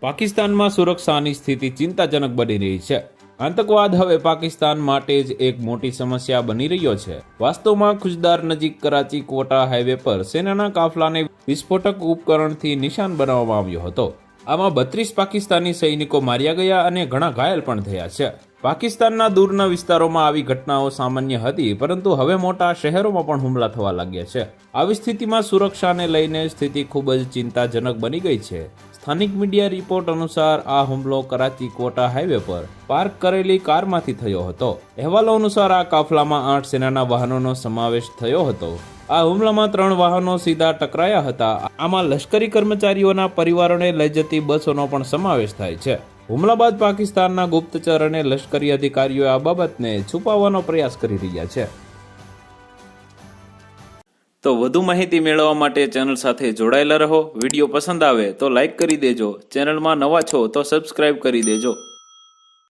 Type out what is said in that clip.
પાકિસ્તાનમાં સુરક્ષાની સ્થિતિ ચિંતાજનક બની રહી છે. આતંકવાદ હવે પાકિસ્તાન માટે જ એક મોટી સમસ્યા બની રહ્યો છે. વાસ્તવમાં ખુજદાર નજીક કરાચી કોટા હાઈવે પર સેનાના કાફલાને વિસ્ફોટક ઉપકરણથી નિશાન બનાવવામાં આવ્યો હતો. આમાં 32 પાકિસ્તાની સૈનિકો માર્યા ગયા અને ઘણા ઘાયલ પણ થયા છે. પાકિસ્તાનના દૂરના વિસ્તારોમાં આવી ઘટનાઓ સામાન્ય હતી, પરંતુ હવે મોટા શહેરોમાં પણ હુમલા થવા લાગ્યા છે. આવી સ્થિતિમાં સુરક્ષાને લઈને સ્થિતિ ખૂબ જ ચિંતાજનક બની ગઈ છે. સ્થાનિક મીડિયા રિપોર્ટ અનુસાર આ હુમલો કરાચી કોટા હાઈવે પર પાર્ક કરેલી કારમાંથી થયો હતો. અહેવાલો અનુસાર આ કાફલામાં 8 સેનાના વાહનોનો સમાવેશ થયો હતો. આ હુમલામાં 3 વાહનો સીધા ટકરાયા હતા. આમાં લશ્કરી કર્મચારીઓના પરિવારોને લઈ જતી બસોનો પણ સમાવેશ થાય છે. હુમલા બાદ પાકિસ્તાનના ગુપ્તચર અને લશ્કરી અધિકારીઓ આ બાબતને છુપાવવાનો પ્રયાસ કરી રહ્યા છે. તો વધુ માહિતી મેળવવા માટે ચેનલ સાથે જોડાયેલા રહો. વિડીયો પસંદ આવે તો લાઈક કરી દેજો. ચેનલમાં નવા છો તો સબસ્ક્રાઇબ કરી દેજો.